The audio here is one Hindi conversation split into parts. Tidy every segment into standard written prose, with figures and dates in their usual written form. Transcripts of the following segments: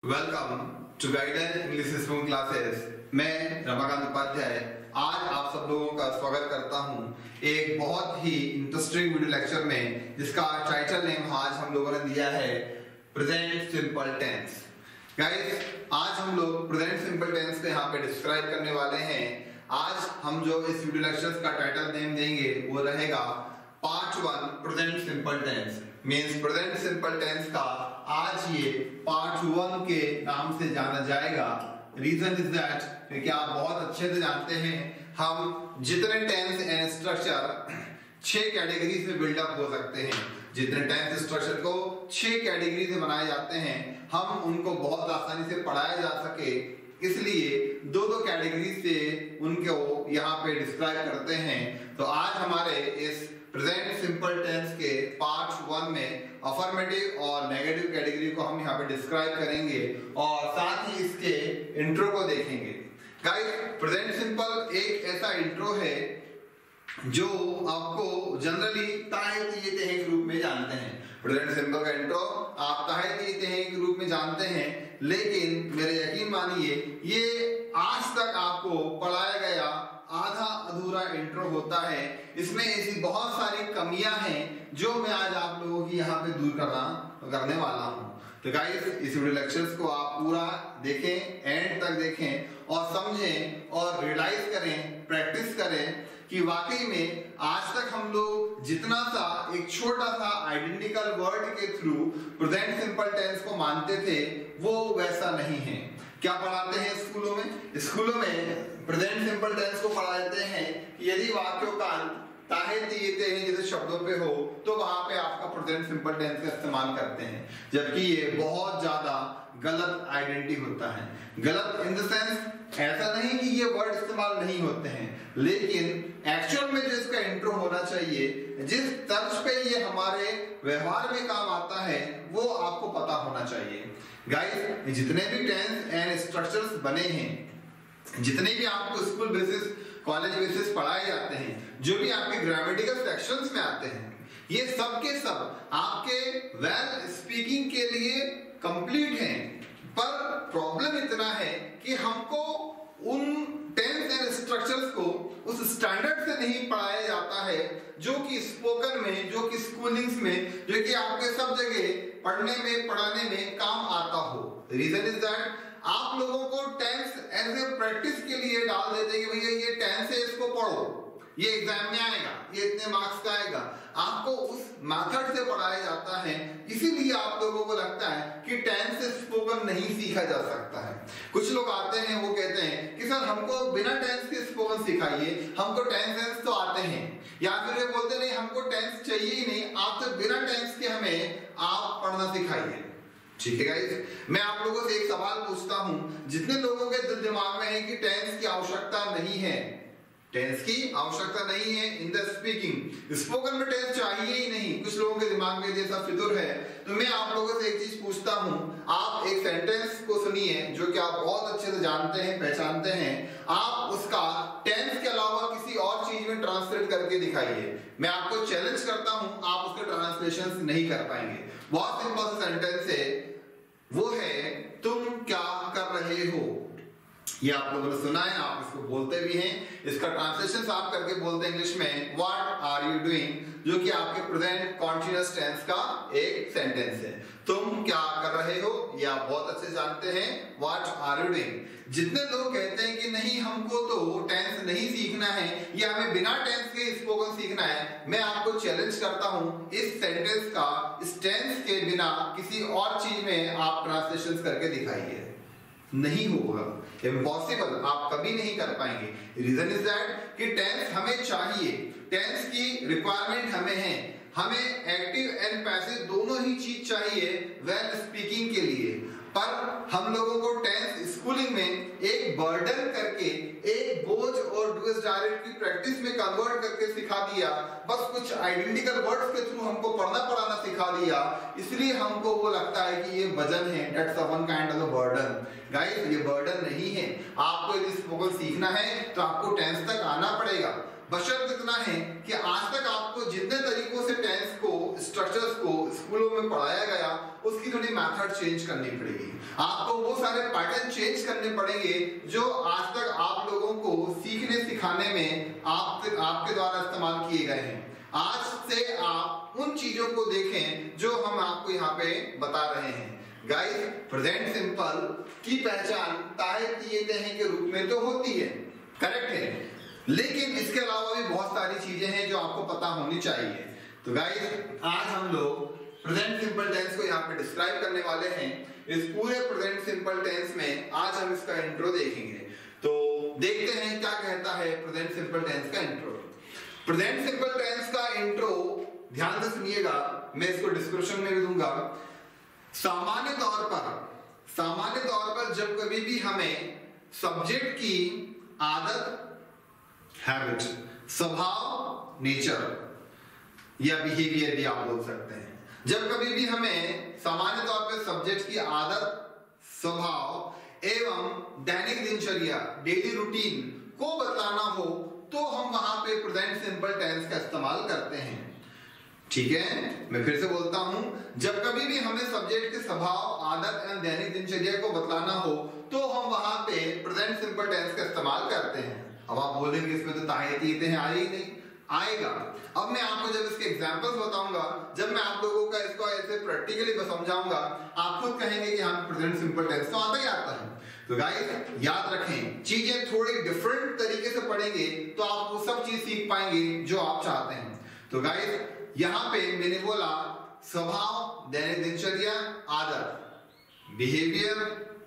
Welcome to guidance English spoken classes. मैं रमाकांत उपाध्याय आज आप सब लोगों का स्वागत करता हूं एक बहुत ही इंटरेस्टिंग वीडियो लेक्चर में, जिसका टाइटल नेम आज हम लोगों ने दिया है प्रेजेंट सिंपल टेंस। गाइस, आज हम लोग प्रेजेंट सिंपल टेंस को यहाँ पे डिस्क्राइब करने वाले हैं। आज हम जो इस वीडियो लेक्चर का टाइटल नेम देंगे वो रहेगा part 1 present simple tense. Means present simple tense का आज ये पार्ट 1 के नाम से जाना जाएगा। रीजन इज दैट क्योंकि आप बहुत अच्छे से जानते हैं हम जितने टेंस एंड स्ट्रक्चर 6 कैटेगरी से बिल्डअप हो सकते हैं। जितने टेंस स्ट्रक्चर को 6 कैटेगरी से बनाए जाते हैं, हम उनको बहुत आसानी से पढ़ाया जा सके, इसलिए दो कैटेगरी से उनको यहाँ पे डिस्क्राइब करते हैं। तो आज हमारे इस प्रेजेंट सिंपल टेंस के पार्ट 1 में अफर्मेटिव और नेगेटिव कैटेगरी को हम यहाँ पे डिस्क्राइब करेंगे और साथ ही इसके इंट्रो को देखेंगे। गाइस, प्रेजेंट सिंपल एक ऐसा इंट्रो है जो आपको जनरली ताहे तिये तेहे के रूप में जानते हैं। प्रेजेंट सिंपल का इंट्रो आप ताहे तिये तेहे के रूप में जानते हैं, लेकिन मेरे यकीन मानिए ये आज तक आपको पढ़ाया गया आधा अधूरा इंट्रो होता है। इसमें ऐसी बहुत सारी कमियां हैं जो मैं आज आप लोगों की यहाँ पे दूर करने वाला हूँ। तो गाइस, इस वीडियो लेक्चर्स को आप पूरा देखें, एंड तक देखें और समझें और रियलाइज करें, प्रैक्टिस करें कि वाकई में आज तक हम लोग जितना सा एक छोटा सा आइडेंटिकल वर्ड के थ्रू प्रेजेंट सिंपल टेंस को मानते थे वो वैसा नहीं है। क्या पढ़ाते हैं स्कूलों में? स्कूलों में प्रेजेंट सिंपल टेंस को पढ़ाते हैं कि यदि वाक्यों का ताहे तिये तेहे जैसे शब्दों पे हो तो वहां पे आपका प्रेजेंट सिंपल टेंस का इस्तेमाल करते हैं, जबकि ये बहुत ज्यादा गलत आइडेंटिटी होता है। गलत इन द सेंस ऐसा नहीं कि ये वर्ड इस्तेमाल नहीं होते हैं, लेकिन एक्चुअल में जो इसका इंट्रो होना चाहिए, जिस तर्ज पे ये हमारे व्यवहार में काम आता है, वो आपको पता होना चाहिए। गाइस, जितने भी टेंस एंड स्ट्रक्चर्स बने हैं, जितने भी आपको स्कूल बेसिस, कॉलेज बेसिस पढ़ाए जाते हैं, जो भी आपके ग्रामेटिकल सेक्शंस में आते हैं, ये सब के सब आपके वेल स्पीकिंग के लिए कंप्लीट हैं। पर प्रॉब्लम इतना है कि हमको उन टेंस एंड स्ट्रक्चर्स को उस स्टैंडर्ड से नहीं पढ़ाया जाता है जो कि स्पोकन में, जो कि स्कूलिंग्स में, जो कि आपके सब जगह पढ़ने में, पढ़ाने में काम आता हो। रीजन इज दैट आप लोगों को टेंस एज ए प्रैक्टिस के लिए डाल देते हैं कि भैया ये टेंस है, इसको पढ़ो, ये एग्जाम में आएगा, ये इतने मार्क्स का आएगा। आपको उस मेथड से पढ़ाया जाता है, इसीलिए आप लोगों को लगता है कि टेंस से स्पोकन नहीं सीखा जा सकता है। कुछ लोग आते हैं, वो कहते हैं कि सर हमको बिना टेंस के स्पोकन सिखाइए, हमको टेंस तो आते हैं। या फिर वे बोलते नहीं, हमको टेंस चाहिए ही नहीं, आप तो बिना टेंस के हमें आप पढ़ना सिखाइए। ठीक है गाइस, मैं आप लोगों से एक सवाल पूछता हूं, जितने लोगों के दिल दिमाग में है कि टेंस की आवश्यकता नहीं है, टेंस की आवश्यकता नहीं है इन द स्पीकिंग, स्पोकन में टेंस चाहिए ही नहीं, कुछ लोगों के दिमाग में जैसा फितूर है, तो मैं आप लोगों से एक चीज पूछता हूं। आप एक सेंटेंस को सुनिए जो कि आप बहुत अच्छे से जानते हैं, पहचानते हैं, आप उसका टेंस के अलावा किसी और चीज में ट्रांसलेट करके दिखाइए। मैं आपको चैलेंज करता हूं, आप उसके ट्रांसलेशन नहीं कर पाएंगे। बहुत सिंपल सेंटेंस है, वो है तुम क्या कर रहे हो। ये आप लोगों ने सुना है, आप इसको बोलते भी हैं। इसका ट्रांसलेशन आप करके बोलते हैं इंग्लिश में व्हाट आर यू डूइंग, जो कि आपके प्रेजेंट कॉन्टिन्यूअस टेंस का एक सेंटेंस है। तुम क्या कर रहे हो, ये आप बहुत अच्छे जानते हैं, व्हाट आर यू डूइंग। जितने लोग कहते हैं कि नहीं हमको तो टेंस नहीं सीखना है या हमें बिना टेंस के स्पोकन सीखना है, मैं आपको चैलेंज करता हूं, इस सेंटेंस का इस टेंस के बिना किसी और चीज में आप ट्रांसलेशन करके दिखाइए। नहीं होगा, इम्पॉसिबल, आप कभी नहीं कर पाएंगे। रीजन इज दैट कि टेंस हमें चाहिए, टेंस की रिक्वायरमेंट हमें है, हमें एक्टिव एंड पैसिव दोनों ही चीज चाहिए वेल स्पीकिंग के लिए। पर हम लोगों को टेंस स्कूलिंग में एक बर्डन करके, एक बोझ और डूज डायरेक्ट की प्रैक्टिस में कन्वर्ट करके सिखा दिया। बस कुछ आइडेंटिकल वर्ड्स के थ्रू हमको पढ़ना पढ़ाना सिखा दिया, इसलिए हमको वो लगता है कि ये वजन है, that's one kind of burden. Guys, ये बर्डन नहीं है। आपको यदि स्पोकन सीखना है तो आपको टेंस तक आना पड़ेगा। बशर्ते इतना है कि आज तक आपको जितने तरीकों से टेंस को स्ट्रक्चर्स को स्कूलों में पढ़ाया गया उसकी थोड़ी मेथड चेंज करनी पड़ेगी। आपको वो सारे पैटर्न चेंज करने पड़ेंगे जो आज तक आप लोगों को सीखने सिखाने में आपके द्वारा इस्तेमाल किए गए हैं। आज से आप उन चीजों को देखें जो हम आपको यहाँ पे बता रहे हैं। गाइस, प्रेजेंट सिंपल की पहचान ताहे तिये तेहे के रूप में तो होती है, करेक्ट है, लेकिन इसके अलावा भी बहुत सारी चीजें हैं जो आपको पता होनी चाहिए। तो गाइस, आज हम लोग प्रेजेंट सिंपल टेंस को यहाँ पे डिस्क्राइब करने वाले हैं। इस पूरे प्रेजेंट सिंपल टेंस में आज हम इसका इंट्रो देखेंगे। तो देखते हैं क्या कहता है प्रेजेंट सिंपल टेंस का इंट्रो। प्रेजेंट सिंपल टेंस का इंट्रो ध्यान से सुनिएगा, मैं इसको डिस्क्रिप्शन में भी दूंगा। सामान्य तौर पर जब कभी भी हमें सब्जेक्ट की आदत, हैबिट, स्वभाव, नेचर या बिहेवियर भी आप बोल सकते हैं, जब कभी भी हमें सामान्य तौर पर सब्जेक्ट की आदत, स्वभाव एवं दैनिक दिनचर्या, डेली रूटीन को बताना हो तो हम वहां पे प्रेजेंट सिंपल टेंस का इस्तेमाल करते हैं। ठीक है, मैं फिर से बोलता हूं, जब कभी भी हमें सब्जेक्ट के स्वभाव, आदत एवं दैनिक दिनचर्या को बतलाना हो तो हम वहां पे प्रेजेंट सिंपल टेंस का इस्तेमाल करते हैं। अब आप बोलेंगे इसमें तो ताहे तिये तेहे आए ही नहीं, आएगा। अब मैं आपको जब इसके एग्जांपल्स बताऊंगा, जब मैं आप लोगों का इसको ऐसे प्रैक्टिकली समझाऊंगा, आप खुद कहेंगे कि हाँ प्रेजेंट सिंपल टेंस तो आता ही आता है। तो गाइस, याद रखें, चीजें थोड़ी डिफरेंट तरीके से पढ़ेंगे तो आप वो सब चीज सीख पाएंगे जो आप चाहते हैं। तो गाइस, यहाँ पे मैंने बोला स्वभाव, दैनिक दिनचर्या, आदत, behaviour,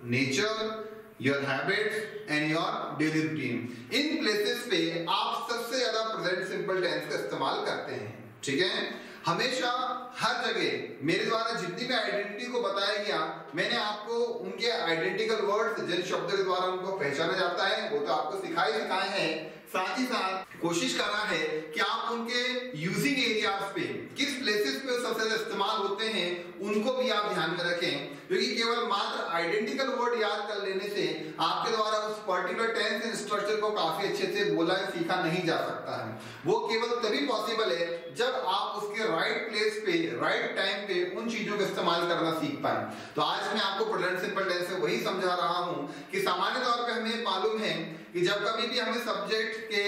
nature, your habit and your daily routine. In places पे आप सबसे ज्यादा प्रेजेंट सिंपल टेंस का इस्तेमाल करते हैं। ठीक है, हमेशा हर जगह मेरे द्वारा जितनी भी आइडेंटिटी को बताया गया, मैंने आपको उनके आइडेंटिकल वर्ड्स, जिन शब्दों के द्वारा उनको पहचाना जाता है, वो तो आपको सिखाए हैं। साथ ही साथ कोशिश करना है कि आप उनके यूजिंग एरियाज पे, किस प्लेसेस पे सबसे ज्यादा इस्तेमाल होते हैं, उनको भी आप ध्यान में रखें, क्योंकि केवल मात्र आइडेंटिकल वर्ड याद कर लेने से आपके द्वारा उस पर्टिकुलर टेंस एंड स्ट्रक्चर को काफी अच्छे से बोला या सीखा नहीं जा सकता है। वो केवल तभी पॉसिबल है जब आप उसके राइट प्लेस पे, राइट टाइम पे उन चीजों का इस्तेमाल करना सीख पाए। तो आज मैं आपको प्रेजेंट सिंपल टेंस में वही समझा रहा हूं कि सामान्य तौर पे हमें मालूम है कि जब कभी भी हमें सब्जेक्ट के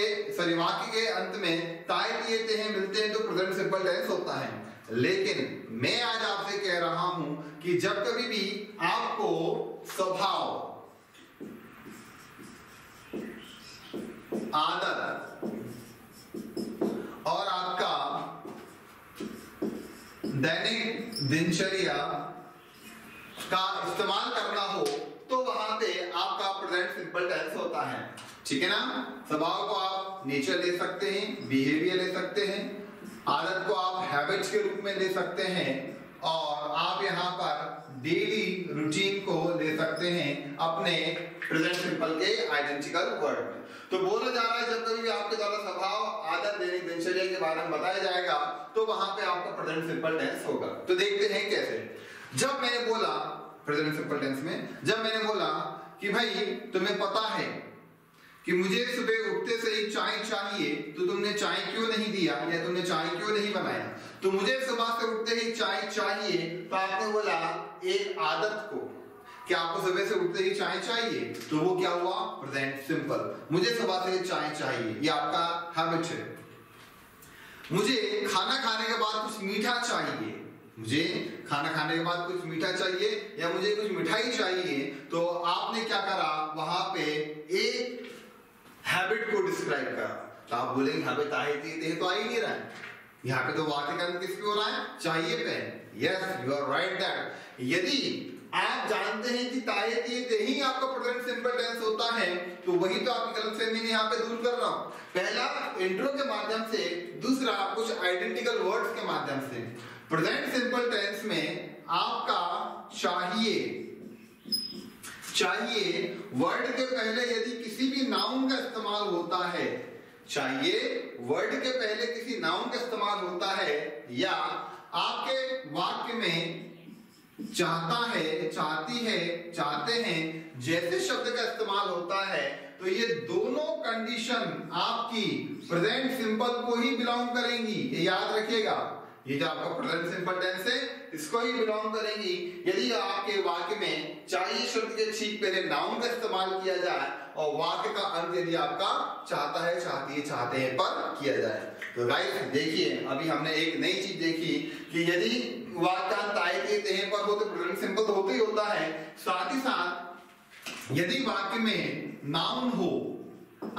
वाक्य के अंत में ताहे तिये तेहे मिलते हैं तो प्रेजेंट सिंपल टेंस होता है। लेकिन मैं आज आपसे कह रहा हूं कि जब कभी भी आपको स्वभाव, आदत और आपका दैनिक दिनचर्या का इस्तेमाल करना हो तो वहां पे आपका प्रेजेंट सिंपल टेंस होता है। ठीक है ना, स्वभाव को आप नेचर ले सकते हैं, बिहेवियर ले सकते हैं, आदत को आप हैबिट्स के रूप में ले सकते हैं, और आप यहाँ पर डेली रूटीन को ले सकते हैं अपने प्रेजेंट सिंपल के आइडेंटिकल वर्ड में। तो बोला जा रहा है जब कभी भी आपके द्वारा स्वभाव, आदत, दैनिक दिनचर्या के बारे में बताया जाएगा तो वहां पे आपका प्रेजेंट सिंपल टेंस होगा। तो देखते हैं कैसे। जब मैंने बोला प्रेजेंट सिंपल टेंस में, जब मैंने बोला कि भाई तुम्हें पता है कि मुझे सुबह उठते से ही चाय चाहिए, तो तुमने चाय क्यों नहीं दिया या तुमने चाय क्यों नहीं बनाया। तो मुझे सुबह से उठते ही चाय चाहिए, तो आपने बोला एक आदत को कि आपको सुबह से उठते ही चाय चाहिए, तो वो क्या हुआ, प्रेजेंट सिंपल। मुझे सुबह से चाय चाहिए, ये आपका हैबिट है। मुझे खाना खाने के बाद कुछ मीठा चाहिए, मुझे खाना खाने के बाद कुछ मीठा चाहिए या मुझे कुछ मिठाई चाहिए, तो आपने क्या करा, वहां पे एक हैबिट को डिस्क्राइब करा। तो आप बोलेंगे यहाँ पे ताहे तिये तेहे तो आ ही नहीं रहा है, यहाँ पे तो वाक्य का किस पे हो रहा है, चाहिए पे। Yes, you are right that. यदि आप जानते हैं कि ताहे तिये तेहे ही आपका प्रेजेंट सिंपल टेंस होता है, तो वही तो आपकी गलतफहमी यहाँ पे दूर कर रहा हूं। पहला इंट्रो के माध्यम से, दूसरा कुछ आइडेंटिकल वर्ड्स के माध्यम से। प्रेजेंट सिंपल टेंस में आपका चाहिए वर्ड के पहले यदि किसी भी नाउन का इस्तेमाल होता है, चाहिए वर्ड के पहले किसी नाउन का इस्तेमाल होता है, या आपके वाक्य में चाहता है, चाहती है, चाहते हैं जैसे शब्द का इस्तेमाल होता है तो ये दोनों कंडीशन आपकी प्रेजेंट सिंपल को ही बिलोंग करेंगी। ये याद रखिएगा, ये जो आपका प्रेजेंट सिंपल टेंस है इसको ही बिलोंग करेंगी। यदि आपके वाक्य में चाहिए शब्द के ठीक पहले नाउन का इस्तेमाल किया जाए और वाक्य का अंत यदि आपका चाहता है, चाहती है, चाहते हैं पर किया जाए। तो गाइस देखिए, अभी हमने एक नई चीज देखी कि यदि वाक्यांत आए पर हो तो प्रेजेंट सिंपल तो होता ही होता है। साथ ही साथ यदि वाक्य में नाउन हो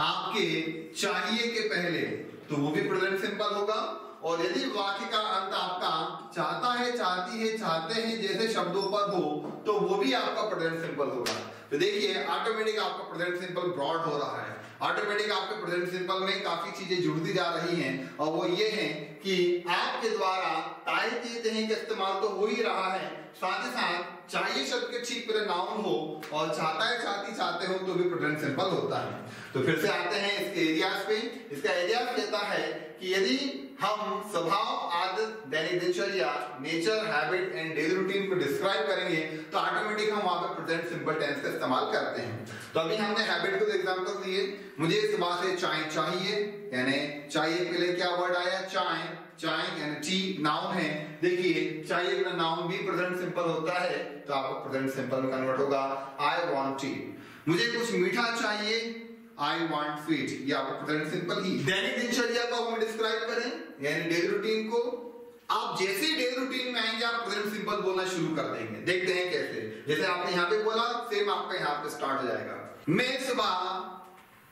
आपके चाहिए के पहले तो वो भी प्रेजेंट सिंपल होगा, और यदि वाक्य का अंत आपका चाहता है, चाहती है, चाहते हैं जैसे शब्दों पर हो तो वो भी आपका प्रेजेंट सिंपल होगा। तो देखिए ऑटोमेटिक आपका प्रेजेंट सिंपल ब्रॉड हो रहा है। ऑटोमेटिक आपके प्रेजेंट सिंपल में काफी चीजें जुड़ती जा रही हैं, और वो ये है कि आपके द्वारा ताए के तहे का इस्तेमाल तो हो ही रहा है, साथ ही साथ चाहिए शब्द के ठीक पहले नाउन हो और चाहता है, चाहती, चाहते हो तो भी प्रेजेंट सिंपल होता है। तो फिर से आते हैं इसके एरियाज पे। इसका एरियाज कहता है कि यदि हम स्वभाव, आदत, दैनिक दिनचर्या, nature, habit and daily routine को डिस्क्राइब करेंगे तो ऑटोमेटिक हम वहां पे प्रेजेंट सिंपल टेंस का इस्तेमाल करते हैं। तो अभी हमने हैबिट को एग्जांपल दिए। मुझे सुबह से चाय चाहिए, यानी चाहिए के लिए क्या वर्ड आया, चाय। चाय यानी टी नाउन है। देखिए चाहिए का नाउन भी प्रेजेंट सिंपल होता है तो आपका प्रेजेंट सिंपल में कन्वर्ट होगा आई वांट टी। मुझे कुछ मीठा चाहिए, आई वांट स्वीट, ये आपका प्रेजेंट सिंपल ही। दैनिक दिनचर्या को हम डिस्क्राइब करें यानी डेली रूटीन को, आप जैसे ही डेली रूटीन में आएंगे आप प्रेजेंट सिंपल बोलना शुरू कर देंगे। देखते हैं कैसे। जैसे आपने यहाँ पे बोला सेम आपका यहाँ पे स्टार्ट हो जाएगा। मैं सुबह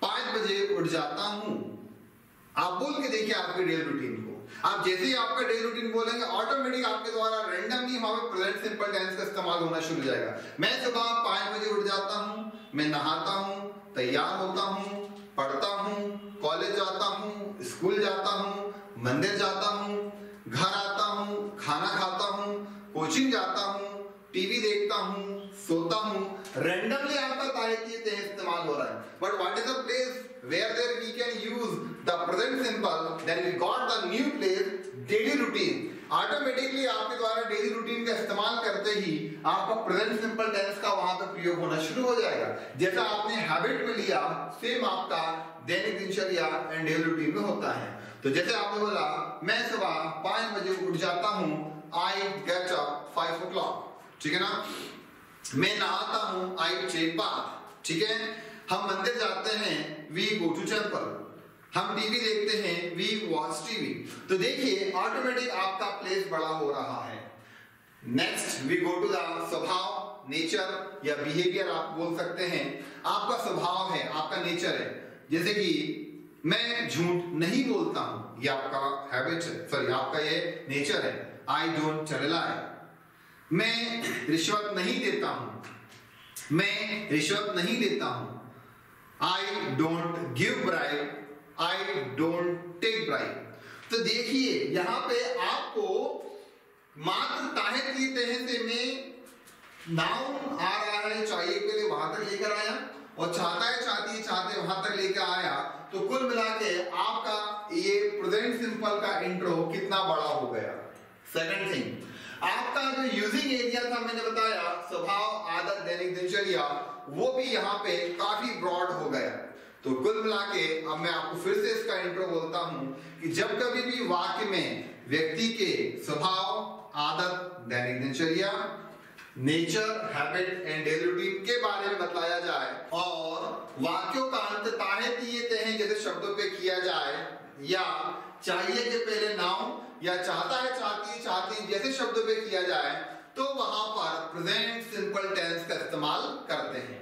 5 बजे उठ जाता हूँ। आप बोल के देखिए आपके डेली रूटीन को। आप जैसे ही आपका डेली रूटीन बोलेंगे ऑटोमेटिक आपके द्वारा रैंडमली वहां पे प्रेजेंट सिंपल टेंस का इस्तेमाल होना शुरू हो जाएगा। मैं सुबह 5 बजे उठ जाता हूँ, मैं नहाता हूँ, तैयार होता हूँ, पढ़ता हूँ, कॉलेज जाता हूँ, स्कूल जाता हूँ, मंदिर जाता हूँ, घर आता हूँ, खाना खाता हूँ, कोचिंग जाता हूँ, टीवी देखता हूँ, सोता हूँ। रैंडमली आपका तारीखी इस्तेमाल हो रहा है। But what is the place where there we can use the present simple, then we got the new place daily routine। Automatically आपके द्वारा डेली रूटीन का इस्तेमाल करते ही आपका प्रेजेंट सिंपल टेंस का वहां पे प्रयोग होना शुरू हो जाएगा। जैसा आपने हैबिट में लिया सेम आपका दैनिक दिनचर्या एंड डेली रूटीन में होता है। तो जैसे आपने बोला मैं सुबह 5 बजे उठ जाता हूँ, आई गेट अप 5 o'clock, ठीक है ना। मैं नहाता हूँ, आई टेक बाथ, ठीक है। हम मंदिर जाते हैं, वी गो टू टेंपल। हम टीवी देखते हैं, वी वॉच टीवी। तो देखिए ऑटोमेटिक आपका प्लेस बड़ा हो रहा है। Next we go to the स्वभाव, नेचर या बिहेवियर आप बोल सकते हैं। आपका स्वभाव है, आपका नेचर है। जैसे कि मैं झूठ नहीं बोलता हूं, ये आपका हैबिट है, सॉरी आपका ये नेचर है। I don't tell lie. मैं रिश्वत नहीं देता हूं, मैं रिश्वत नहीं लेता हूं। I don't give bribe, I don't take bribe। तो देखिए यहां पे आपको मात्र ताहे की तहे से में नाउन आ रहा है, चाहिए के लिए वहां तक लेकर आया, और चाहता है, चाहती है, चाहते वहां तक लेकर आया। तो कुल मिला के आपका ये प्रेजेंट सिंपल का इंट्रो कितना बड़ा हो गया। सेकंड थिंग, आपका जो यूजिंग एरिया था मैंने बताया स्वभाव, आदत, दैनिक दिनचर्या, वो भी यहाँ पे काफी ब्रॉड हो गया। तो कुल मिला के अब मैं आपको फिर से इसका इंट्रो बोलता हूं कि जब कभी भी वाक्य में व्यक्ति के स्वभाव, आदत, दैनिक दिनचर्या, nature, habit and daily routine के बारे में बताया जाए और वाक्यों का अंत ताहे दिए तहे जैसे शब्दों पे किया जाए, या चाहिए के पहले नाउन या चाहता है, चाहती है, चाहती जैसे शब्दों पे किया जाए, तो वहां पर प्रेजेंट सिंपल टेंस का इस्तेमाल करते हैं।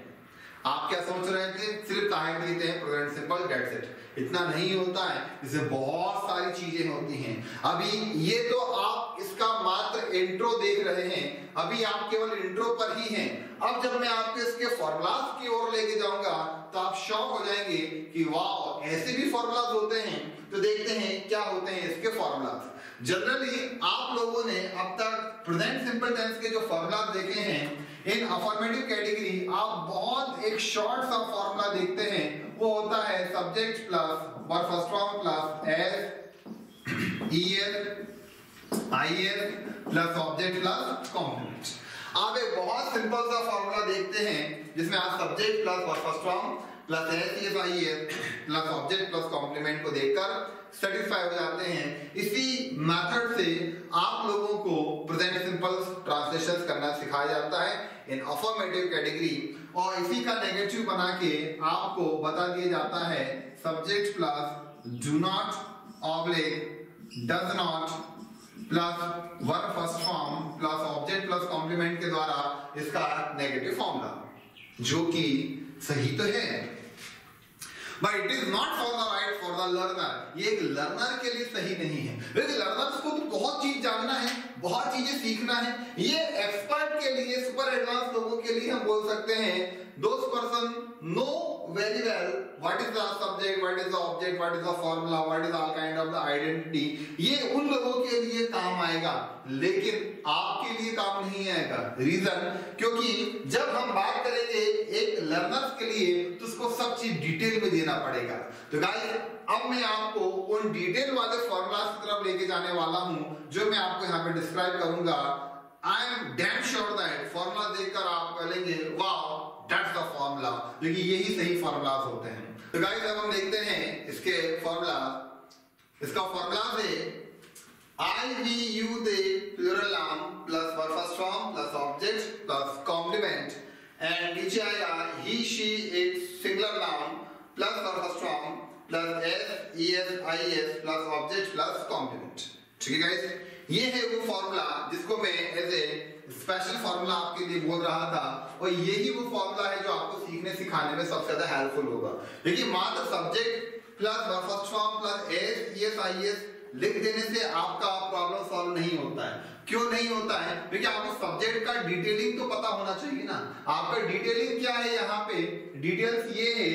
आप क्या सोच रहे थे सिर्फ ताहे देते हैं प्रेजेंट सिंपल, दैट्स इट, इतना नहीं होता है, इसमें बहुत सारी चीजें होती हैं। अभी ये तो आप इसका मात्र इंट्रो देख रहे हैं, अभी आप केवल इंट्रो पर ही हैं। अब जब मैं आपको इसके फॉर्मूलाज की ओर लेके जाऊंगा तो आप शॉक हो जाएंगे कि वाह ऐसे भी फॉर्मूलाज होते हैं। तो देखते हैं क्या होते हैं इसके फॉर्मूलाज। जनरली आप लोगों ने अब तक प्रेजेंट सिंपल टेंस के जो फॉर्मूला देखे हैं इन अफर्मेटिव कैटेगरी, आप बहुत एक शॉर्ट सा फॉर्मूला देखते हैं, वो होता है subject plus verb first form plus S ईयर IES plus object plus complement. आप एक बहुत सिंपल सा फॉर्मूला देखते हैं जिसमें आप subject plus first form plus S plus object plus complement को देखकर सेटिस्फाई हो जाते हैं। इसी मेथड से आप लोगों को प्रेजेंट सिंपल ट्रांसलेशंस करना सिखाया जाता है इन अफर्मेटिव कैटेगरी, और इसी का नेगेटिव बना के आपको बता दिया जाता है subject plus do not oblique does not plus verb first form plus object plus complement के द्वारा इसका नेगेटिव फॉर्मूला, जो कि सही तो है but it is not for the right for the learner. ये एक लर्नर के लिए सही नहीं है, क्योंकि लर्नर्स को तो बहुत चीज जानना है, बहुत चीजें सीखना है। ये एक्सपर्ट के लिए, सुपर एडवांस लोगों के लिए हम बोल सकते हैं those person know very well what is the subject, what is the object, what is the formula, what is all kind of the identity। ये उन लोगों के लिए काम आएगा, लेकिन आपके लिए काम नहीं आएगा। रीजन, क्योंकि जब हम बात करेंगे एक लर्नर्स के लिए तो उसको सब चीज डिटेल में देना पड़ेगा। तो गाइस अब मैं आपको उन डिटेल वाले फॉर्मूलास की तरफ लेके जाने वाला हूं जो मैं आपको यहाँ पे डिस्क्राइब करूंगा। I am damn sure that formula देखकर आप कहेंगे वाओ दैट्स द फॉर्मूला, क्योंकि यही सही फॉर्मूलास होते हैं। तो गाइस अब हम देखते हैं इसके फॉर्मूला। इसका फॉर्मूला है I we you they plural noun plus verb first form plus object plus complement, and नीचे आएगा he she it singular noun plus verb first form plus S E S I S plus object plus complement. ठीक है गाइस, ये है वो फॉर्मूला जिसको मैं एज ए स्पेशल फॉर्मूला आपके लिए बोल रहा था, और यही वो फॉर्मूला है जो आपको सीखने सिखाने में सबसे ज्यादा हेल्पफुल होगा। क्योंकि मात्र subject plus verb first form plus S E S I S लिख देने से आपका प्रॉब्लम सॉल्व नहीं होता है। क्यों नहीं होता है? क्योंकि आपको सब्जेक्ट का डिटेलिंग तो पता होना चाहिए ना। आपका डिटेलिंग क्या है? यहाँ पे डिटेल्स ये है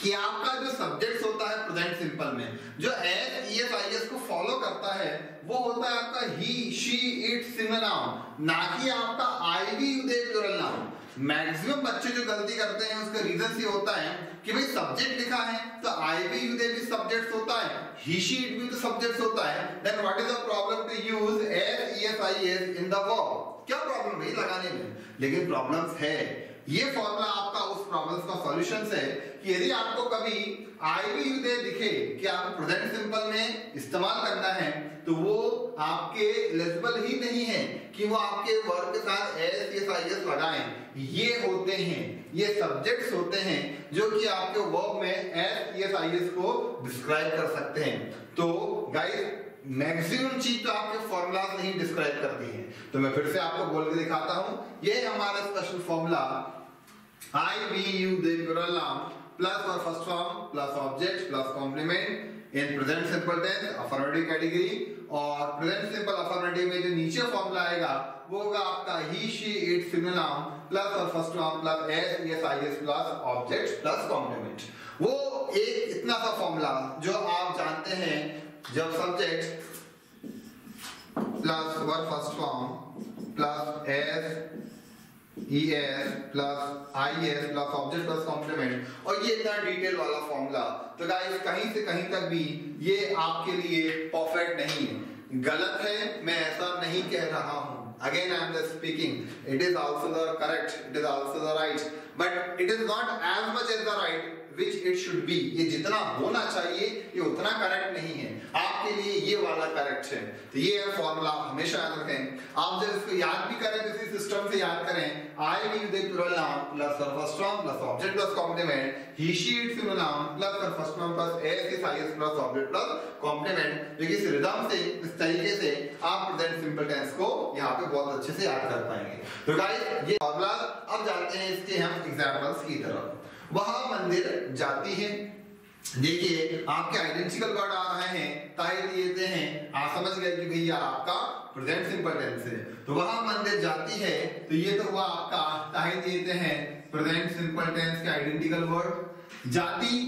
कि आपका जो सब्जेक्ट होता है प्रेजेंट सिंपल में, जो S E S I S को फॉलो करता है, वो होता है आपका he she it singular noun, ना कि आपका I we you they plural noun. Maximum बच्चे जो गलती करते हैं उसका रीजन ये होता है कि भाई सब्जेक्ट लिखा है तो आई वी यू दे भी सब्जेक्ट होता है, ही शी इट भी तो सब्जेक्ट होता है, then what is the problem to use S E S I S in the verb? क्या प्रॉब्लम है लगाने में? लेकिन प्रॉब्लम्स है। ये फॉर्मूला आपका उस प्रॉब्लम्स का सॉल्यूशन है कि यदि आपको कभी आई वी यू दे दिखे कि आपको प्रेजेंट सिंपल में इस्तेमाल करना है, तो वो आपके एलिजिबल ही नहीं है कि वो आपके वर्ब के साथ एस एस आई एस लगाएं। ये होते हैं, ये सब्जेक्ट्स होते हैं जो कि आपके वर्ब में एस एस आई एस को डिस्क्राइब कर सकते हैं। तो गाइस मैक्सिमम चीज तो आपके फॉर्मूलाज नहीं डिस्क्राइब करती हैं, तो मैं फिर से आपको बोल के दिखाता हूं। ये हमारा special formula I we you they plural noun plus verb first form plus object plus complement in present simple tense affirmative category, और प्रेजेंट सिंपल अफर्मेटिव में जो नीचे फॉर्मूला आएगा वो होगा आपका he she it singular noun plus verb first form plus S E S I S plus object plus complement. वो एक इतना सा फॉर्मूला जो आप जानते हैं, जब subject plus verb first form plus S E S plus I S plus object plus complement, और ये इतना डिटेल वाला फॉर्मूला। तो गाइस कहीं से कहीं तक भी ये आपके लिए परफेक्ट नहीं है, गलत है, मैं ऐसा नहीं कह रहा हूं। Again I am just speaking, it is also the correct, it is also the right, but it is not as much as the right which it should be। ये जितना होना चाहिए ये उतना करेक्ट नहीं है, आपके लिए ये वाला करेक्ट है। तो ये है फॉर्मूला, आप हमेशा याद रखें। आप जब इसको याद भी करें तो इसी सिस्टम से याद करें। I we you they plural noun plus verb first form plus object plus complement, he she it singular noun plus verb first form plus S S I S plus object plus complement. देखिए इस रिदम से, इस तरीके से आप प्रेजेंट सिंपल टेंस को यहाँ पे बहुत अच्छे से याद कर पाएंगे। तो गाइस ये फॉर्मूला, अब जानते हैं इसके हम एग्जांपल्स की तरफ। वह मंदिर जाती है, देखिए आपके आइडेंटिकल वर्ड आ रहे हैं, ताई दिए हैं, आप समझ गए कि भैया आपका प्रेजेंट सिंपल टेंस है। तो वह मंदिर जाती है, तो ये तो हुआ आपका ताई दिए हैं प्रेजेंट सिंपल टेंस के आइडेंटिकल वर्ड। जाती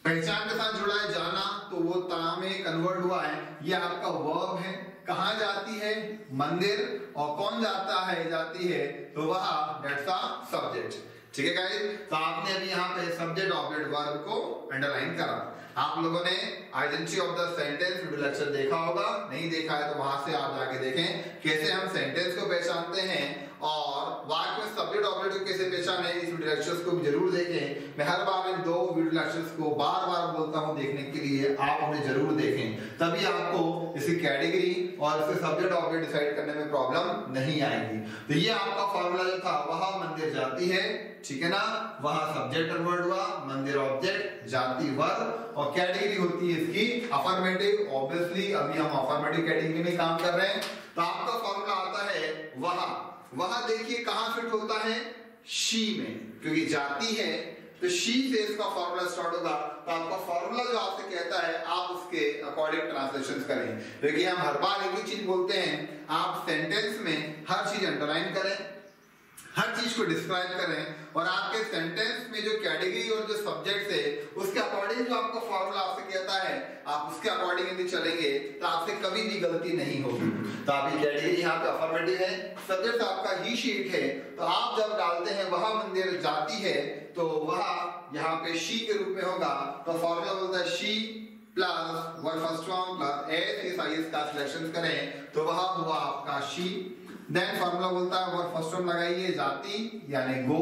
पहचान के साथ जुड़ा है, जाना, तो वो ता में कन्वर्ट हुआ है, ये आपका वर्ब है। कहाँ जाती है? मंदिर, और कौन जाता है? जाती है, तो वह दैट्स द सब्जेक्ट। ठीक है गाइस, तो आपने अभी यहाँ पे सब्जेक्ट ऑब्जेक्ट वर्ब को अंडरलाइन करा। आप लोगों ने identity of the sentence video lecture देखा होगा, नहीं देखा है तो वहां से आप जाके देखें कैसे हम सेंटेंस को पहचानते हैं और वाक्य में सब्जेक्ट ऑब्जेक्ट को कैसे पहचाने, इस वीडियो लेक्चर्स को जरूर देखें। मैं हर बार इन 2 वीडियो लेक्चर्स को बार बार बोलता हूं देखने के लिए, आप उन्हें जरूर देखें, तभी आपको इसकी कैटेगरी और इसके सब्जेक्ट ऑब्जेक्ट डिसाइड करने में प्रॉब्लम नहीं आएगी। तो ये आपका फॉर्मूला जो था, वह मंदिर जाती है, ठीक है ना, वहां सब्जेक्ट वर्ड हुआ, मंदिर ऑब्जेक्ट, जाति वर्ब, और कैटेगरी होती है इसकी अफर्मेटिव। ऑब्वियसली अभी हम अफर्मेटिव कैटेगरी में काम कर रहे हैं। तो आपका फॉर्मूला आता है वह देखिए कहां फिट होता है, शी में, क्योंकि जाति है तो शी से इसका फॉर्मूला स्टार्ट होगा। तो आपका फॉर्मूला जो आपसे कहता है आप उसके अकॉर्डिंग ट्रांसलेशन करें। देखिए हम हर बार एक ही चीज बोलते हैं, आप सेंटेंस में हर चीज अंडरलाइन करें, हर चीज को डिस्क्राइब करें, और आपके सेंटेंस में जो कैटेगरी और जो सब्जेक्ट है उसके अकॉर्डिंग जो आपका फॉर्मूला आपसे कहता है आप उसके अकॉर्डिंग यदि चलेंगे तो आपसे कभी भी गलती नहीं होगी। तो आपकी कैटेगरी यहाँ पे अफर्मेटिव है, सब्जेक्ट आपका ही शीट है, तो आप जब डालते हैं वह मंदिर जाती है तो वह यहाँ पे शी के रूप में होगा। तो फॉर्मूला बोलता है she plus word first form plus S I S का सिलेक्शन करें तो वह हुआ आपका शी। देन फॉर्मूला बोलता है वर्ड फर्स्ट फॉर्म लगाइए, जाति यानी गो।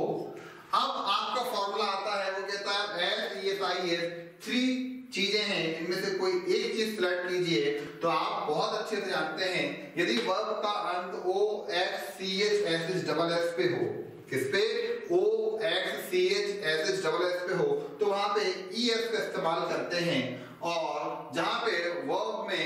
अब आपका फॉर्मूला आता है, वो कहता है एस एस आई एस 3 चीजें हैं, इनमें से कोई एक चीज सिलेक्ट कीजिए। तो आप बहुत अच्छे से जानते हैं यदि वर्ब का अंत O X C H S H double S पे हो, किस पे, O X C H S H double S पे हो, तो वहां पे ई एस का इस्तेमाल करते हैं। और जहां पे वर्ब में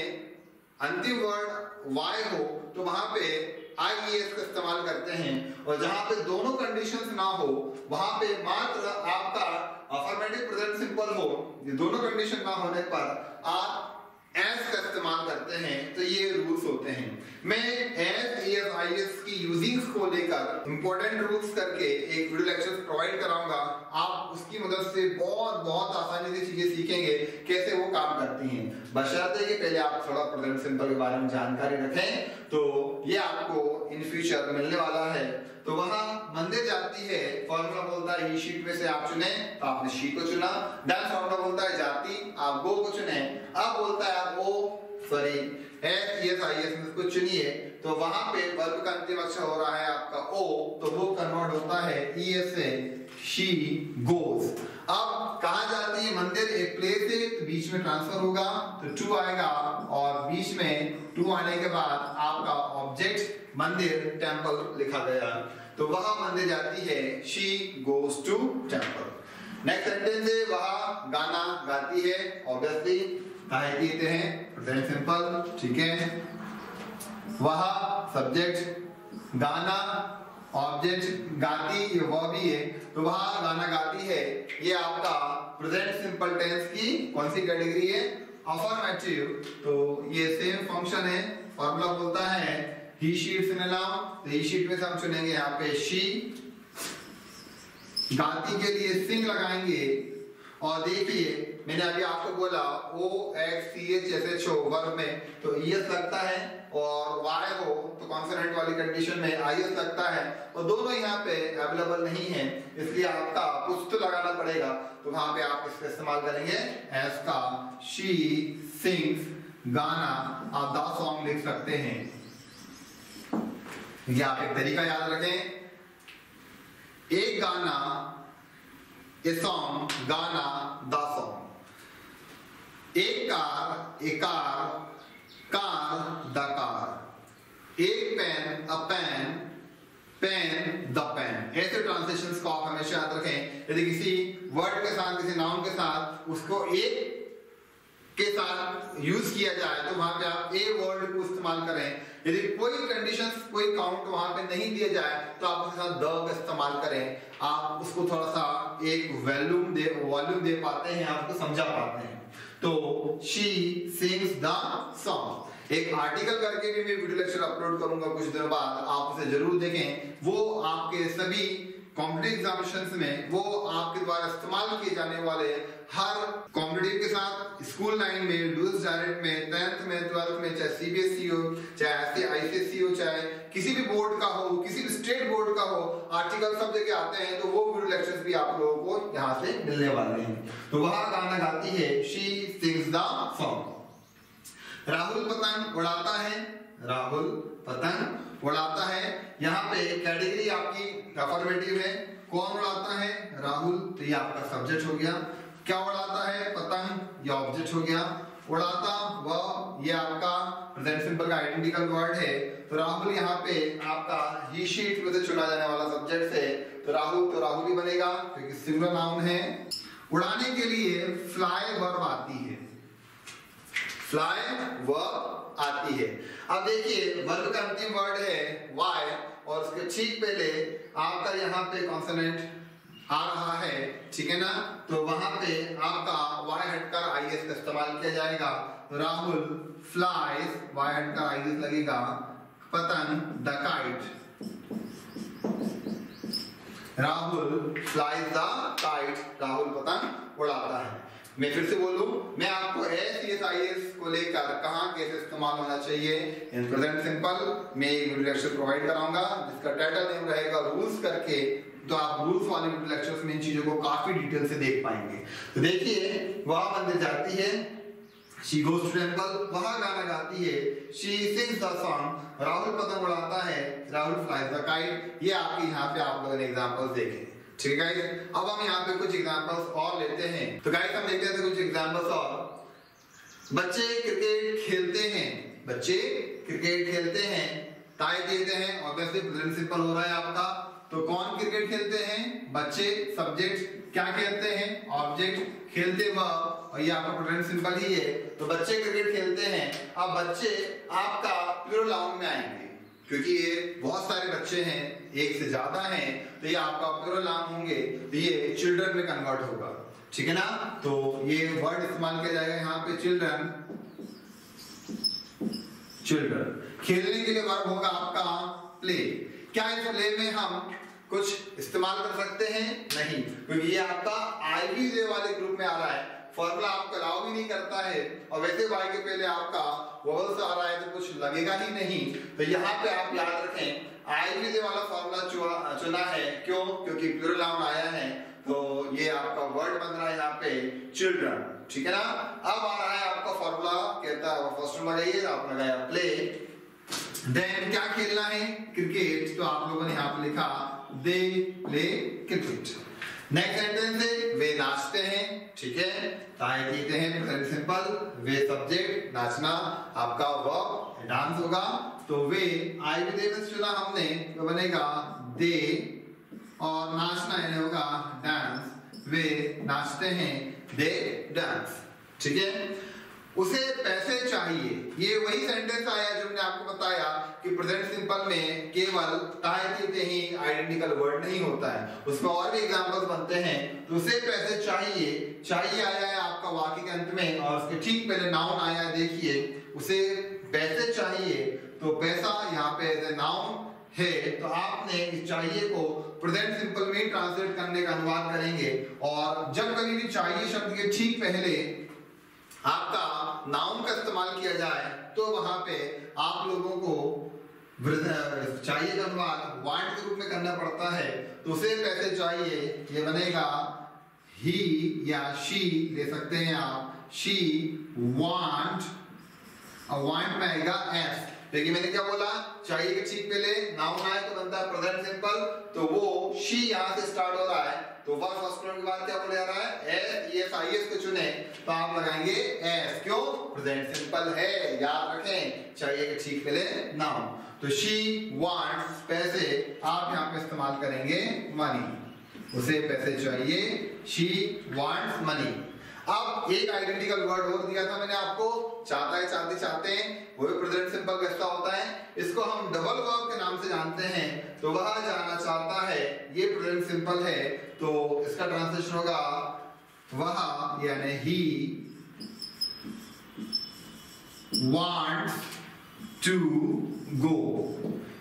अंतिम वर्ड वाई हो तो वहां पे आईएस का इस्तेमाल करते हैं। और जहां पे दोनों कंडीशंस ना हो वहां पे मात्र आपका अफर्मेटिव प्रेजेंट सिंपल हो, ये दोनों कंडीशन ना होने पर आप एस का इस्तेमाल करते हैं। तो ये रूल्स होते हैं। मैं एस एस आई एस की यूजिंग्स को लेकर इंपॉर्टेंट रूल्स करके एक वीडियो लेक्चर प्रोवाइड कराऊंगा। आप उसकी मदद से बहुत आसानी से चीजें सीखेंगे कैसे वो काम करती हैं। बशर्ते कि पहले आप थोड़ा प्रेजेंट सिंपल के बारे में जानकारी रखें, तो ये आपको इन फ्यूचर मिलने वाला है। तो वहां मंदिर जाती है, फॉर्मूला बोलता है ई शीट में से आप चुने, तो आपने शी को चुना। देन फॉर्मूला बोलता है जाति, आप गो को चुने। अब बोलता है आप एस एस आई एस में इसको चुनिए, तो वहां पे वर्ब का अंतिम अक्षर हो रहा है आपका ओ, तो वो कन्वर्ट होता है ई एस से शी गोज। अब कहा जाती है मंदिर एक प्लेस है, तो बीच में ट्रांसफर होगा तो टू आएगा, और बीच में टू आने के बाद आपका ऑब्जेक्ट मंदिर टेंपल लिखा गया, तो वह मंदिर जाती है, she goes to temple. Next sentence है वह गाना गाती है, ऑब्वियसली कहते हैं प्रेजेंट सिंपल, ठीक है। वह सब्जेक्ट, गाना ऑब्जेक्ट, गाती ये वह भी है, तो वह गाना गाती है। ये आपका प्रेजेंट सिंपल टेंस की कौन सी कैटेगरी है, अफर्मेटिव। तो ये सेम फंक्शन है। फॉर्मूला बोलता है ही शीट से नाउन, तो ही शीट में से हम चुनेंगे यहाँ पे शी, गाती के लिए सिंग लगाएंगे। और देखिए मैंने अभी आपको बोला O X C H S H हो वर्ब में तो ईएस लगता है, और वाई हो तो कॉन्सोनेंट वाली कंडीशन में आईएस लगता है, और दोनों यहाँ पे अवेलेबल नहीं है, इसलिए आपका कुछ तो लगाना पड़ेगा। तो वहां पे आप इसका इस्तेमाल करेंगे एस का, शी सिंग्स गाना, आप द सॉन्ग लिख सकते हैं। ये आप एक तरीका याद रखें, एक गाना ए सॉन्ग, गाना द सॉन्ग। एक car a car, car the car. एक pen a pen, pen the pen. ऐसे ट्रांसलेशंस को आप हमेशा याद रखें। यदि किसी वर्ड के साथ, किसी नाउन के साथ उसको एक के साथ यूज किया जाए तो वहां पे आप ए वर्ड को इस्तेमाल करें। यदि कोई कंडीशंस, कोई काउंट वहां पे नहीं दिया जाए तो आप उसके साथ द का इस्तेमाल करें। आप उसको थोड़ा सा एक वॉल्यूम दे पाते हैं, आप उसको समझा पाते हैं। तो शी सिंग्स द सॉन्ग। एक आर्टिकल करके भी मैं वीडियो लेक्चर अपलोड करूंगा कुछ दिनों बाद, आप उसे जरूर देखें। वो आपके सभी कॉम्पिटिटिव एग्जामिनेशंस में वो आपके द्वारा इस्तेमाल किए जाने वाले हर कॉम्पिटिटिव के साथ, स्कूल लाइन में, डूएल्स डायरेक्ट में, 10th में, 12th में, चाहे सीबीएसई हो, चाहे आईसीएसई हो, चाहे किसी भी बोर्ड का हो, किसी भी स्टेट बोर्ड का हो, आर्टिकल सब जगह आते हैं। तो वो वीडियो लेक्चर्स भी आप लोगों को यहाँ से मिलने वाले हैं। तो वह गाना गाती है, she sings the song. Rahul पतंग उड़ाता है, राहुल पतंग उड़ाता है। यहाँ पे कैटेगरी आपकी अफर्मेटिव है। कौन उड़ाता है? राहुल। तो ये आपका सब्जेक्ट हो गया। क्या उड़ाता है? पतंग, ये ऑब्जेक्ट हो गया। उड़ाता वह, ये आपका प्रेजेंट सिंपल का आइडेंटिकल वर्ड है। तो राहुल यहाँ पे आपका ही शीट में से चुना जाने वाला सब्जेक्ट है, तो राहुल ही बनेगा क्योंकि सिंगुलर नाउन है। उड़ाने के लिए फ्लाई वर्ब आती है, फ्लाई वर्ब आती है। अब देखिए वर्ब का अंतिम वर्ड है वाई और उसके ठीक पहले आपका यहाँ पे कॉन्सोनेंट आ रहा है, ठीक है ना। तो वहां पे आपका वाई हटकर आईएस का इस्तेमाल किया जाएगा। राहुल फ्लाइज, वाई हटकर आईएस लगेगा। पतंग the kite, Rahul flies the kite, Rahul पतंग उड़ाता है। मैं फिर से बोलूं, मैं आपको एस को लेकर कहां कैसे इस्तेमाल होना चाहिए इन प्रेजेंट सिंपल में एक लेक्चर प्रोवाइड कराऊंगा जिसका टाइटल नेम रहेगा रूल्स करके। तो आप रूल्स वाले लेक्चर्स में इन चीजों को काफी डिटेल से देख पाएंगे। तो देखिए वह मंदिर जाती है, she goes to temple, वह गाना गाती है, she sings the song, Rahul पतंग उड़ाता है, राहुल flies the kite। ये आपके यहाँ पे आप लोगों ने एग्जांपल्स देखे, ठीक है गाइस। अब हम यहाँ पे कुछ एग्जांपल्स और लेते हैं। तो गाइस हम देखते हैं कुछ एग्जांपल्स और। बच्चे क्रिकेट खेलते हैं, बच्चे क्रिकेट खेलते हैं, टाई देते हैं, ऑब्वियसली प्रेजेंट सिंपल हो रहा है आपका। तो कौन क्रिकेट खेलते हैं? बच्चे, सब्जेक्ट क्या खेलते हैं? ऑब्जेक्ट, खेलते वह, और ये आपका प्रेजेंट सिंपल ही है। तो बच्चे क्रिकेट खेलते हैं। अब बच्चे आपका प्लूरल नाउन में आएंगे क्योंकि ये बहुत सारे बच्चे हैं, एक से ज्यादा हैं, तो ये आपका प्लूरल नाउन होंगे, तो ये चिल्ड्रन में कन्वर्ट होगा, ठीक है ना। तो ये वर्ड इस्तेमाल किया जाएगा यहाँ पे चिल्ड्रन, चिल्ड्रन। खेलने के लिए वर्ब होगा आपका प्ले। क्या इस प्ले में हम कुछ इस्तेमाल कर सकते हैं? नहीं, क्योंकि ये आपका आईवी जे वाले ग्रुप में आ रहा है। फॉर्मूला आपका अलाउ भी नहीं करता है, और वैसे वाई के पहले आपका वोवल्स आ रहा है तो कुछ लगेगा ही नहीं। तो यहाँ पे आप याद रखें आईवी जे वाला फॉर्मूला चुना है। क्यों? क्योंकि प्लूरल नाउन आया है, तो ये आपका वर्ड बन रहा है यहाँ पे चिल्ड्रन, ठीक है ना। अब आ रहा है आपका फॉर्मूला, कहता है फर्स्ट में लगाइए, आप लगाया प्ले। देन क्या खेलना है? क्रिकेट। तो आप लोगों ने यहाँ पे लिखा they play cricket. Next sentence है वे नाचते हैं, ठीक है। ताए कहते हैं प्रेजेंट सिंपल, वे सब्जेक्ट, नाचना आपका वर्ब, डांस होगा। तो वे आई विद में चुना हमने, तो बनेगा दे, और नाचना यानी होगा डांस। वे नाचते हैं, दे डांस, ठीक है। उसे पैसे चाहिए, ये वही सेंटेंस आया जो मैंने आपको बताया कि प्रेजेंट सिंपल में केवल टाई देते ही आइडेंटिकल वर्ड नहीं होता है, उसमें और भी एग्जांपल्स बनते हैं। तो उसे पैसे चाहिए, चाहिए आया है आपका वाक्य के अंत में, और उसके ठीक पहले नाउन आया है, देखिए उसे पैसे चाहिए। तो पैसा यहाँ पे एज ए नाउन है, तो आपने इस चाहिए को प्रेजेंट सिंपल में ट्रांसलेट करने का अनुवाद करेंगे। और जब कभी भी चाहिए शब्द के ठीक पहले आपका नाउन का इस्तेमाल किया जाए, तो वहां पे आप लोगों को चाहिए का अनुवाद वांट के रूप में करना पड़ता है। तो उसे पैसे चाहिए, ये बनेगा ही या शी ले सकते हैं आप, शी वांट, और वांट में आएगा एस। देखिए मैंने क्या बोला, चाहिए के ठीक पहले नाउन आए तो बनता है प्रेजेंट सिंपल। तो वो शी यहाँ से स्टार्ट हो रहा है, तो वह फर्स्ट के बाद क्या बोला जा रहा है? एस, ये आईएस को चुने तो आप लगाएंगे एस। क्यों? प्रेजेंट सिंपल है, याद रखें, चाहिए के ठीक पहले नाउन। तो शी वांट्स पैसे, आप यहाँ पे इस्तेमाल करेंगे मनी, उसे पैसे चाहिए, शी वांट्स मनी। अब एक आइडेंटिकल वर्ड और दिया था मैंने आपको, चाहता है, चाहते, चाहते हैं, वो भी प्रेजेंट सिंपल कैसा होता है, इसको हम डबल वर्ब के नाम से जानते हैं। तो वह जाना चाहता है, ये प्रेजेंट सिंपल है, तो इसका ट्रांसलेशन होगा वह यानी ही वांट्स टू गो,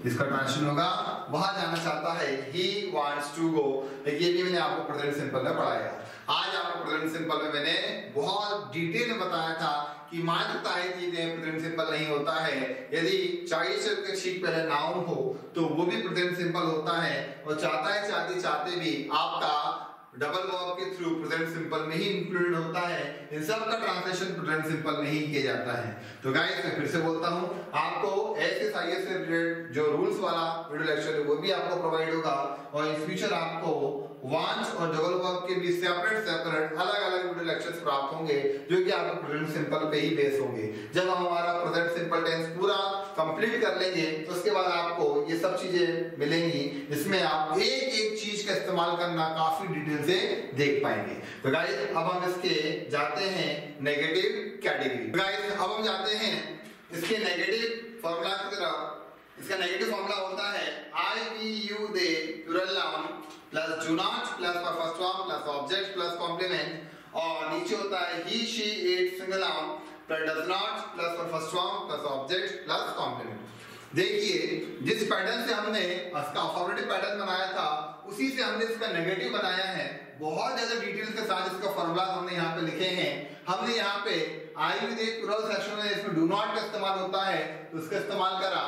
इसका ट्रांसलेशन होगा वह जाना चाहता है, ही वांट्स टू गो। ये भी मैंने आपको प्रेजेंट सिंपल में पढ़ाया। आज आपको प्रेजेंट सिंपल में मैंने बहुत डिटेल में बताया था कि मात्र ही चीजें प्रेजेंट सिंपल नहीं होता है। यदि चाहिए शब्द के ठीक पहले नाउन हो तो वो भी प्रेजेंट सिंपल होता है, और चाहता है, चाहते, चाहते भी आपका डबल वर्ब के थ्रू प्रेजेंट सिंपल में ही इंक्लूडेड होता है। इन सब का ट्रांसलेशन प्रेजेंट सिंपल में ही किया जाता है। तो गाइस मैं फिर से बोलता हूं, आपको एसएसआईएस से रिलेटेड जो रूल्स वाला वीडियो लेक्चर है वो भी आपको प्रोवाइड होगा और इन फ्यूचर आपको वांस और डबल वर्ब के भी सेपरेट अलग-अलग वीडियो लेक्चर्स प्राप्त होंगे जो कि आपको प्रेजेंट सिंपल पे ही बेस होंगे। जब हम हमारा प्रेजेंट सिंपल टेंस पूरा कंप्लीट कर लेंगे तो उसके बाद आपको ये सब चीजें मिलेंगी जिसमें आप एक-एक चीज का इस्तेमाल करना काफी डिटेल से देख पाएंगे। तो गाइस अब हम इसके जाते हैं नेगेटिव कैटेगरी। गाइस अब हम जाते हैं इसके नेगेटिव फार्मूला की तरफ। इसका नेगेटिव फार्मूला होता है I we you they plural noun plus do not plus first form plus object plus complement और नीचे होता है he she it singular noun plus does not plus first form plus object plus complement. देखिए जिस पैटर्न से हमने इसका अफर्मेटिव पैटर्न बनाया था उसी से हमने इसका नेगेटिव बनाया है। बहुत ज्यादा डिटेल्स के साथ इसका फार्मूला हमने यहाँ पे लिखे हैं। हमने यहाँ पे आई विद एक प्लूरल सेक्शन में इसमें डू नॉट का इस्तेमाल होता है तो उसका इस्तेमाल करा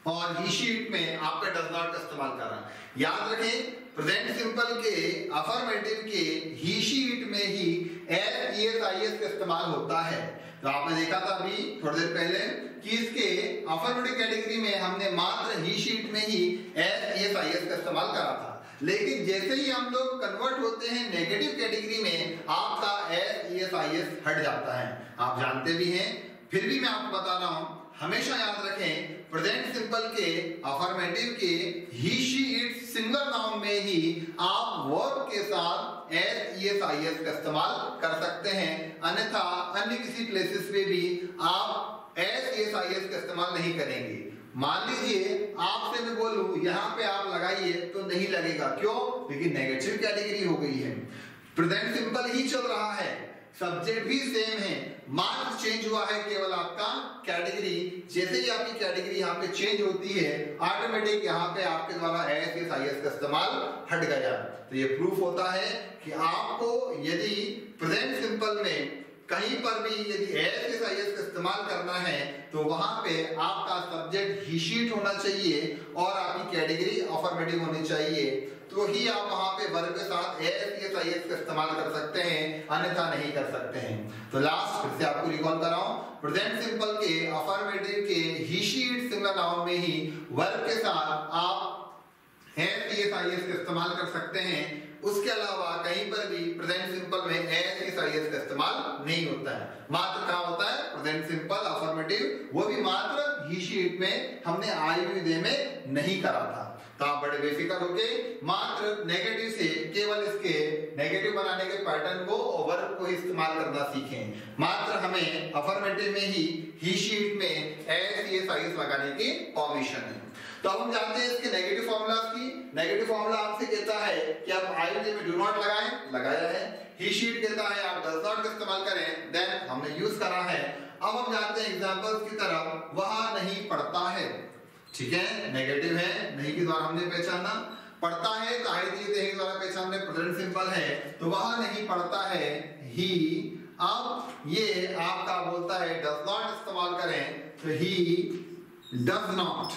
और ही शीट में आपका डज नॉट का इस्तेमाल करा। याद रखें प्रेजेंट सिंपल के अफर्मेटिव के ही शीट में ही एस ईएस आईएस का इस्तेमाल होता है। तो आपने देखा था अभी थोड़ी देर पहले कि इसके अफर्मेटिव कैटेगरी में हमने मात्र ही शीट में ही एस ईएस आईएस का इस्तेमाल करा था, लेकिन जैसे ही हम लोग कन्वर्ट होते हैं नेगेटिव कैटेगरी में आपका एस ईएस आईएस हट जाता है। आप जानते भी हैं, फिर भी मैं आपको बता रहा हूं, हमेशा याद रखें प्रेजेंट सिंपल के अफर्मेटिव के ही शी इट सिंगल नाउन में ही आप वर्ब के साथ एस ईएस आईएस का इस्तेमाल कर सकते हैं, अन्यथा अन्य किसी प्लेसेस पे भी आप एस ईएस आईएस का इस्तेमाल नहीं करेंगे। मान लीजिए आपसे मैं बोलूं यहाँ पे आप लगाइए तो नहीं लगेगा, क्यों? क्योंकि नेगेटिव कैटेगरी हो गई है, प्रेजेंट सिंपल ही चल रहा है, सब्जेक्ट भी सेम है, मार्क चेंज हुआ है केवल आपका कैटेगरी। जैसे ही आपकी कैटेगरी यहाँ पे चेंज होती है ऑटोमेटिक यहाँ पे आपके द्वारा एस ईएस आईएस का इस्तेमाल हट गया। तो ये प्रूफ होता है कि आपको यदि प्रेजेंट सिंपल में कहीं पर भी यदि एस ईएस आईएस का इस्तेमाल करना है तो वहां पे आपका सब्जेक्ट ही शीट होना चाहिए और आपकी कैटेगरी अफर्मेटिव होनी चाहिए, तो ही आप वहां पे वर्ब के साथ एस ईएस आईएस का इस्तेमाल कर सकते हैं, अन्यथा नहीं कर सकते हैं। तो लास्ट फिर से आपको रिकॉल कराऊं, प्रेजेंट सिंपल के अफर्मेटिव के ही शीट सिंगल नाउन में ही वर्ब के साथ आप एस ईएस आईएस का इस्तेमाल कर सकते हैं। उसके अलावा कहीं पर भी प्रेजेंट सिंपल में एस ईएस आईएस का इस्तेमाल नहीं होता है, मात्र क्या होता है प्रेजेंट सिंपल अफर्मेटिव, वो भी मात्र ही शीट में हमने आई वी दे में नहीं करा था। तो आप बड़े बेफिक्र होके मात्र नेगेटिव से केवल इसके नेगेटिव बनाने के पैटर्न को और वर्ब को इस्तेमाल करना सीखें। मात्र हमें अफर्मेटिव में ही शीट में एस ईएस आईएस लगाने की परमिशन है। तो अब हम जानते हैं इसके नेगेटिव फार्मूलास की। नेगेटिव फार्मूला आपसे कहता है कि आप आई वी में डू नॉट लगाएं, लगाया है। ही शीट कहता है आप डज नॉट का इस्तेमाल करें, देन हमने यूज करा है। अब हम जानते हैं एग्जांपल्स की तरफ, वहां नहीं पढ़ता है, ठीक है, नेगेटिव है, नहीं के द्वारा हमने पहचाना, पढ़ता है तो आई दिए थे द्वारा पहचानने, प्रेजेंट सिंपल है तो वहां नहीं पढ़ता है ही। अब ये आपका बोलता है डज नॉट इस्तेमाल करें तो ही डज नॉट,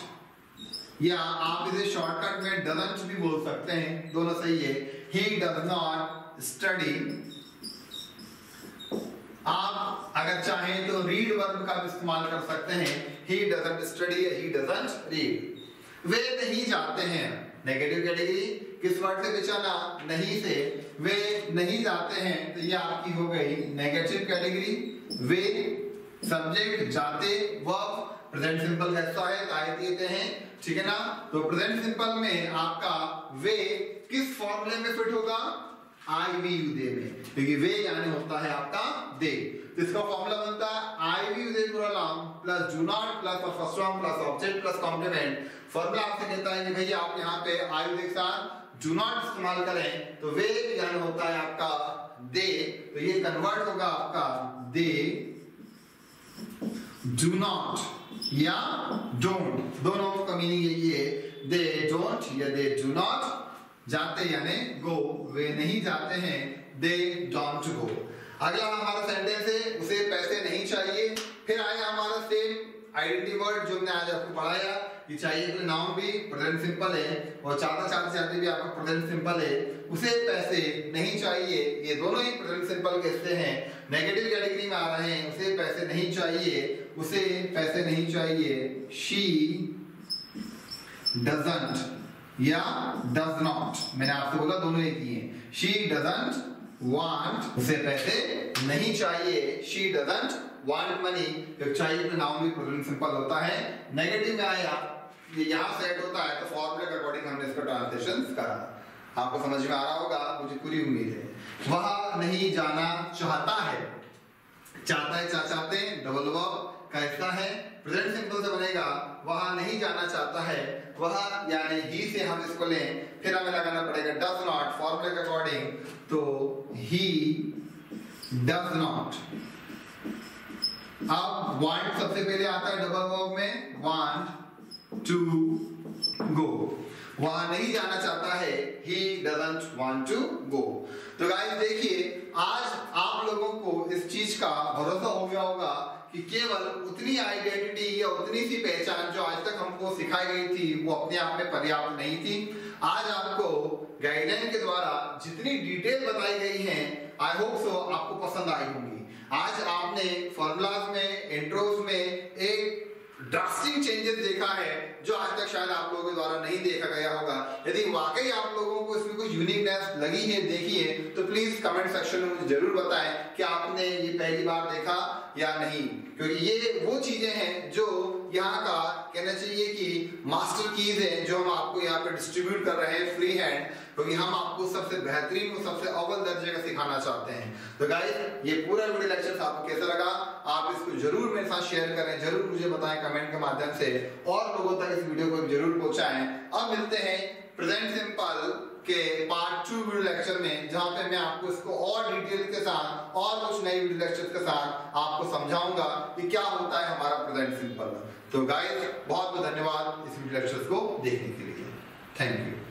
या आप इसे शॉर्टकट में डजंट भी बोल सकते हैं, दोनों सही है। ही डज नॉट स्टडी, आप अगर चाहें तो रीड वर्ब का भी इस्तेमाल कर सकते हैं, he doesn't study, he doesn't read. वे नहीं जाते हैं, नेगेटिव कैटेगरी किस वर्ड से पहचाना? नहीं से, वे नहीं जाते हैं तो ये आपकी हो गई नेगेटिव कैटेगरी। वे सब्जेक्ट, जाते वर्ब, प्रेजेंट सिंपल कैसा है आई देते हैं, ठीक है ना। तो प्रेजेंट सिंपल में आपका वे किस फॉर्मूले में फिट होगा? आई वी यू दे में, क्योंकि वे यानी होता है आपका दे। तो इसका फॉर्मूला बनता है I we you they plural plus do not plus first form plus object plus complement. Formula आपसे कहता है कि भैया आप यहाँ पे आई वी के साथ डू नॉट इस्तेमाल करें तो वे यानी होता है आपका दे, तो ये कन्वर्ट होगा आपका दे डू नॉट या डोंट, दोनों का मीनिंग यही है, दे डोंट या दे डू नॉट। जाते यानी गो, वे नहीं जाते हैं, दे डोंट गो। अगला हमारा सेंटेंस है उसे पैसे नहीं चाहिए। फिर आया हमारा सेम आइडेंटिटी वर्ड जो हमने आज आपको पढ़ाया, कि चाहिए कोई नाउन भी प्रेजेंट सिंपल है और चाहते भी आपका प्रेजेंट सिंपल है, उसे पैसे नहीं चाहिए। ये दोनों ही प्रेजेंट सिंपल कैसे हैं, नेगेटिव कैटेगरी में आ रहे हैं। उसे पैसे नहीं चाहिए, उसे पैसे नहीं चाहिए। शी डजंट या डज नॉट, मैंने आपसे बोला दोनों एक ही हैं। शी डजंट वांट, उसे पैसे नहीं चाहिए। शी डजंट वांट मनी, जब चाहिए तो नाउन भी प्रेजेंट सिंपल होता है। नेगेटिव में आया, ये यहाँ सेट होता है, तो फॉर्मूले के अकॉर्डिंग हमने इसका ट्रांसलेशन करा। आपको समझ में आ रहा होगा, मुझे पूरी उम्मीद है। वह नहीं जाना चाहता है, चाहता है चाहते डबल वर्ब का हिस्सा है, प्रेजेंट सिंपल से बनेगा वह नहीं जाना चाहता है। वह यानी ही से हम इसको लें, फिर हमें लगाना पड़ेगा डज नॉट फॉर्मूले के अकॉर्डिंग, तो ही डज नॉट। अब वांट सबसे पहले आता है डबल वर्ब में, वांट टू गो, वह नहीं जाना चाहता है, he doesn't want to go। तो गाइस देखिए, आज आप लोगों को इस चीज का भरोसा हो गया होगा कि केवल उतनी आइडेंटिटी या उतनी सी पहचान जो आज तक हमको सिखाई गई थी वो अपने आप में पर्याप्त नहीं थी। आज आपको गाइडलाइन के द्वारा जितनी डिटेल बताई गई है, आई होप सो आपको पसंद आई होंगी। आज आपने फॉर्मूलाज में, इंट्रोज में एक ड्रास्टिक चेंजेस देखा है जो आज तक शायद आप लोगों के द्वारा नहीं देखा गया होगा। यदि वाकई आप लोगों को इसमें कुछ यूनिकनेस लगी है, देखी है, तो प्लीज कमेंट सेक्शन में मुझे जरूर बताएं कि आपने ये पहली बार देखा या नहीं, क्योंकि ये वो चीजें हैं जो यहाँ का कहना चाहिए कि मास्टर कीज है जो हम आपको यहाँ पे डिस्ट्रीब्यूट कर रहे हैं फ्री हैंड, क्योंकि हम आपको सबसे बेहतरीन और सबसे अव्वल दर्जे का सिखाना चाहते हैं। तो गाइस, ये पूरा वीडियो लेक्चर आपको कैसा लगा, आप इसको जरूर मेरे साथ शेयर करें, जरूर मुझे बताएं कमेंट के माध्यम से, और लोगों तक इस वीडियो को जरूर पहुंचाएं। अब मिलते हैं प्रेजेंट सिंपल के पार्ट 2 वीडियो लेक्चर में, जहां पे मैं आपको इसको और डिटेल के साथ और कुछ नई वीडियो लेक्चर के साथ आपको समझाऊंगा कि क्या होता है हमारा प्रेजेंट सिंपल। तो गाइस, बहुत बहुत धन्यवाद इस वीडियो लेक्चर को देखने के लिए। Thank you.